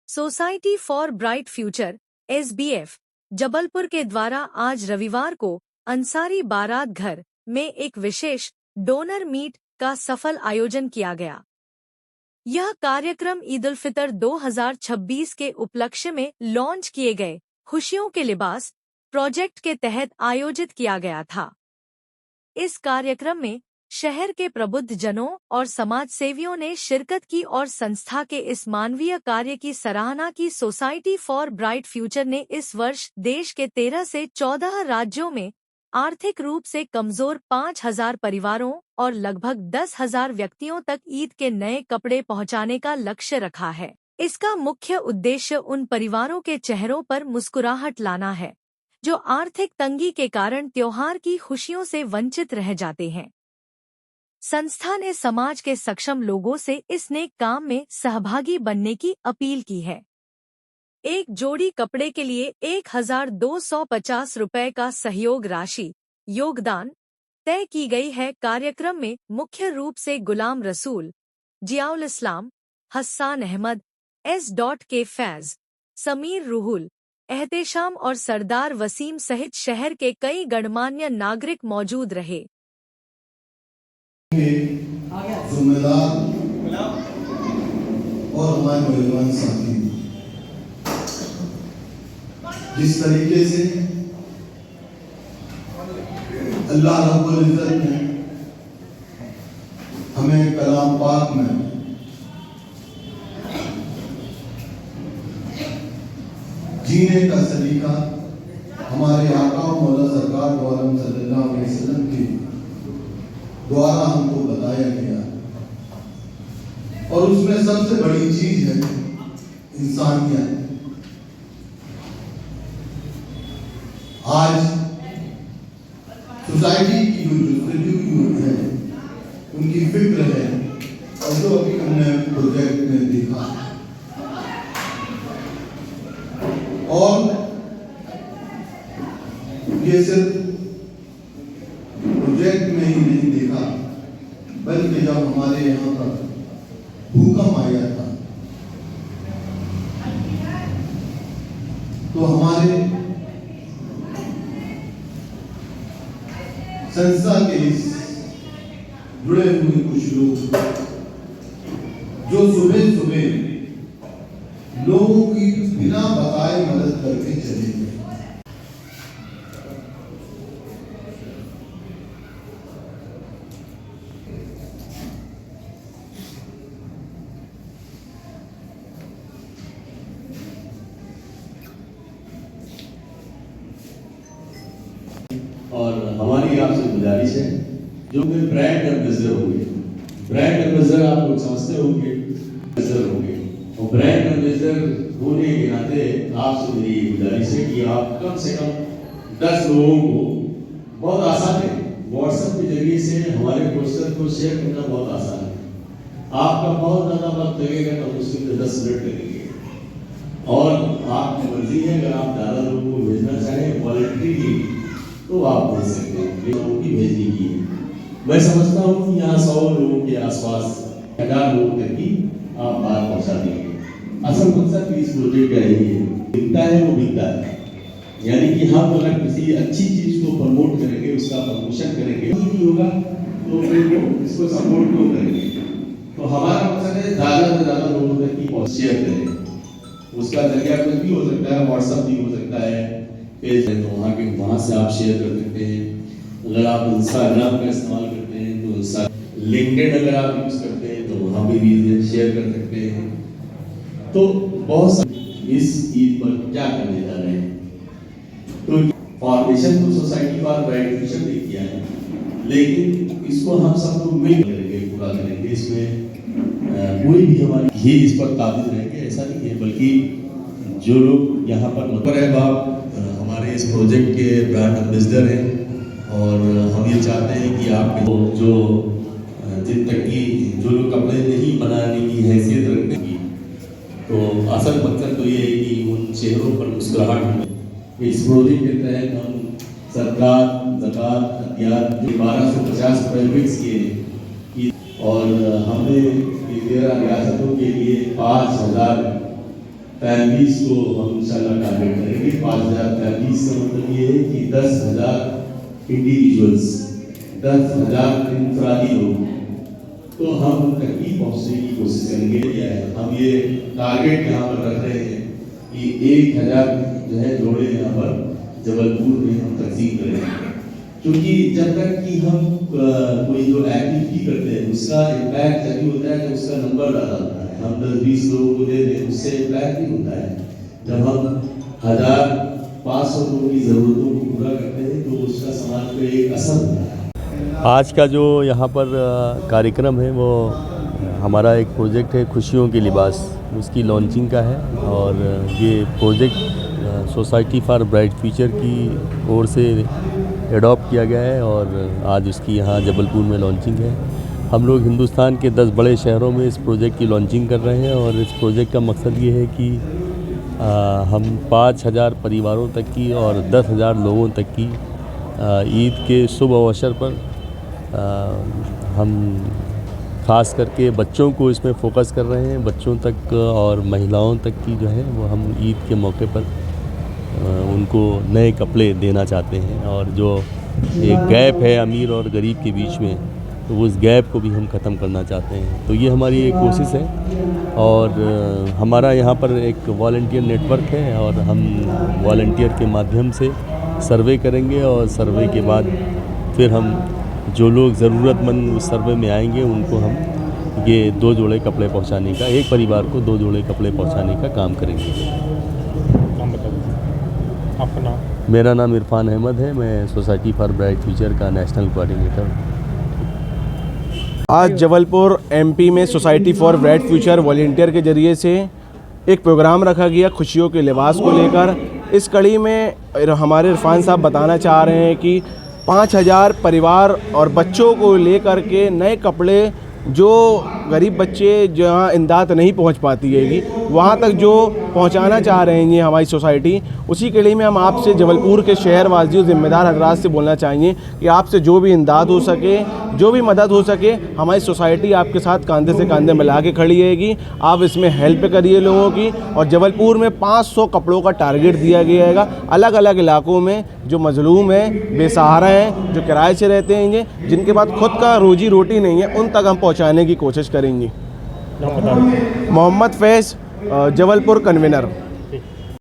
Society for bright future (SBF) Jabalpur के द्वारा आज रविवार को अंसारी बारात घर में एक विशेष डोनर मीट का सफल आयोजन किया गया। यह कार्यक्रम ईद उल फितर 2026 के उपलक्ष्य में लॉन्च किए गए खुशियों के लिबास प्रोजेक्ट के तहत आयोजित किया गया था। इस कार्यक्रम में शहर के प्रबुद्ध जनों और समाज सेवियों ने शिरकत की और संस्था के इस मानवीय कार्य की सराहना की। सोसाइटी फॉर ब्राइट फ्यूचर ने इस वर्ष देश के 13 से 14 राज्यों में आर्थिक रूप से कमजोर 5,000 परिवारों और लगभग 10,000 व्यक्तियों तक ईद के नए कपड़े पहुंचाने का लक्ष्य रखा है। इसका मुख्य उद्देश्य उन परिवारों के चेहरों पर मुस्कुराहट लाना है जो आर्थिक तंगी के कारण त्योहार की खुशियों से वंचित रह जाते हैं। संस्था ने समाज के सक्षम लोगों से इस नेक काम में सहभागी बनने की अपील की है। एक जोड़ी कपड़े के लिए 1,250 रुपए का सहयोग राशि योगदान तय की गई है। कार्यक्रम में मुख्य रूप से गुलाम रसूल, जियाउल इस्लाम, हस्सान अहमद, S.K. फैज, समीर रूहुल, एहतेशाम और सरदार वसीम सहित शहर के कई गणमान्य नागरिक मौजूद रहे। जिम्मेदार और हमारे मेहमान साथी, जिस तरीके से अल्लाह रब्बुल इज्जत ने हमें कलाम पाक में जीने का सलीका हमारे आका मौला सरकार सल्लल्लाहु अलैहि वसल्लम के द्वारा हमको बताया गया, और उसमें सबसे बड़ी चीज है इंसानियत। आज सोसाइटी की जो है उनकी फिक्र है, और जो अभी हमने प्रोजेक्ट में देखा, और ये सिर्फ प्रोजेक्ट में ही नहीं देखा, बल्कि जब हमारे यहाँ पर भूकंप आया था तो हमारे संस्था के जुड़े हुए कुछ लोग जो सुबह सुबह लोगों की बिना बताए मदद करके चले गए। और हमारी आपसे गुजारिश है, जो कि ब्रांड एम्बेसडर होंगे, ब्रांड एम्बेसडर आप लोग समझते होंगे, एम्बेसडर होंगे, और ब्रांड एम्बेसडर होने के नाते आपसे मेरी गुजारिश है कि आप कम से कम 10 लोगों को, बहुत आसान है, व्हाट्सएप के जरिए से हमारे पोस्टर को शेयर करना बहुत आसान है। आपका बहुत ज़्यादा वक्त लगेगा तो मुश्किल से 10 मिनट लगेंगे, और आपकी मर्जी है, अगर आप ज़्यादा लोगों को भेजना चाहें वॉलंटरीली तो आप भेज सकते हैं, लोगों की भेजने की है। मैं समझता हूँ कि यहाँ 100 लोगों के आसपास 1000 लोगों तक की आप बात पहुँचा देंगे। असल मकसद इस प्रोजेक्ट का यही है, बिकता है वो बिकता है, यानी कि हम अगर किसी अच्छी चीज़ को प्रमोट करेंगे, उसका प्रमोशन करेंगे, नहीं होगा तो फिर इसको सपोर्ट क्यों करेंगे। तो हमारा मकसद है ज़्यादा से ज़्यादा लोगों तक की शेयर करें। उसका जरिया कुछ भी हो सकता है, व्हाट्सएप भी हो सकता है, पेज है तो वहाँ से आप शेयर कर सकते हैं। अगर आप इंस्टाग्राम का इस्तेमाल करते हैं तो इंस्टा, लिंक्डइन अगर आप यूज़ करते हैं तो वहाँ पे भी शेयर कर सकते हैं। तो बहुत इस ईद पर क्या करने जा रहे हैं, तो फाउंडेशन तो सोसाइटी फॉर ब्राइट फ्यूचर ने किया है, लेकिन इसको हम सब लोग मिल करेंगे, पूरा करेंगे। इसमें कोई भी हमारी ये इस पर काबिज रहेंगे ऐसा नहीं है, बल्कि जो लोग यहाँ पर है आप हमारे इस प्रोजेक्ट के ब्रांड एम्बेसडर हैं, और हम ये चाहते हैं कि आप जो जिन तक की जो लोग कपड़े नहीं बनाने की हैसियत रखने की, तो असल मकसद तो ये है कि उन चेहरों पर मुस्कुराहट हो। इस प्रोजेक्ट के तहत हम सरकार ज़कात हथियात 1250 रुपये फिक्स किए हैं, और हमने 13 रियासतों के लिए 5,000 फैमिलीज को हम इंशाल्लाह टारगेट करेंगे। 5000 फैमिलीज का मतलब ये है कि 10,000 इंडिविजुअल्स, 10,000 इंफरादी लोग, तो हम उन तक ही पहुँचने की कोशिश करेंगे। हम ये टारगेट यहाँ पर रख रहे हैं कि 1000 जो है जोड़े यहाँ पर जबलपुर में हम तकसीम करेंगे, क्योंकि जब तक कि हम कोई जो एक्टिविटी करते हैं उसका इम्पैक्ट तभी होता है जब उसका नंबर ज़्यादा होता है। हम 10-20 लोगों को दे दें उससे इम्पैक्ट नहीं होता है। जब हम 1500 लोगों की ज़रूरतों को पूरा करते हैं तो उसका समाज पे एक असर होता है। आज का जो यहाँ पर कार्यक्रम है वो हमारा एक प्रोजेक्ट है खुशियों के लिबास, उसकी लॉन्चिंग का है। और ये project society for bright future की ओर से एडॉप्ट किया गया है और आज उसकी यहाँ जबलपुर में लॉन्चिंग है। हम लोग हिंदुस्तान के 10 बड़े शहरों में इस प्रोजेक्ट की लॉन्चिंग कर रहे हैं और इस प्रोजेक्ट का मकसद ये है कि हम 5000 परिवारों तक की और 10,000 लोगों तक की ईद के शुभ अवसर पर हम ख़ास करके बच्चों को इसमें फ़ोकस कर रहे हैं। बच्चों तक और महिलाओं तक की जो है वो हम ईद के मौके पर उनको नए कपड़े देना चाहते हैं। और जो एक गैप है अमीर और गरीब के बीच में, तो उस गैप को भी हम ख़त्म करना चाहते हैं। तो ये हमारी एक कोशिश है और हमारा यहाँ पर एक वॉलंटियर नेटवर्क है और हम वॉलंटियर के माध्यम से सर्वे करेंगे और सर्वे के बाद फिर हम जो लोग ज़रूरतमंद उस सर्वे में आएंगे उनको हम ये 2 जोड़े कपड़े पहुंचाने का, एक परिवार को 2 जोड़े कपड़े पहुंचाने का काम करेंगे। नाम बता दीजिए आपका नाम। मेरा नाम इरफान अहमद है, मैं सोसाइटी फॉर ब्राइट फ्यूचर का नेशनल कोऑर्डिनेटर हूँ। आज जबलपुर एमपी में society for bright future volunteer के ज़रिए से एक प्रोग्राम रखा गया खुशियों के लिबास को लेकर। इस कड़ी में हमारे इरफान साहब बताना चाह रहे हैं कि 5000 परिवार और बच्चों को लेकर के नए कपड़े, जो गरीब बच्चे जहाँ इमदाद नहीं पहुँच पाती हैगी वहाँ तक जो पहुँचाना चाह रहे हैं ये हमारी सोसाइटी। उसी के लिए में हम आपसे जबलपुर के शहर वासियों ज़िम्मेदार हजरात से बोलना चाहिए कि आपसे जो भी इमदाद हो सके, जो भी मदद हो सके, हमारी सोसाइटी आपके साथ कंधे से कंधे मिला के खड़ी रहेगी। आप इसमें हेल्प करिए लोगों की। और जबलपुर में 500 कपड़ों का टारगेट दिया गया है अलग अलग इलाकों में, जो मजलूम हैं, बेसहारा हैं, जो किराए से रहते हैं, जिनके पास खुद का रोजी रोटी नहीं है, उन तक हम पहुँचाने की कोशिश करेंगे। मोहम्मद फैज़, जबलपुर कन्वीनर।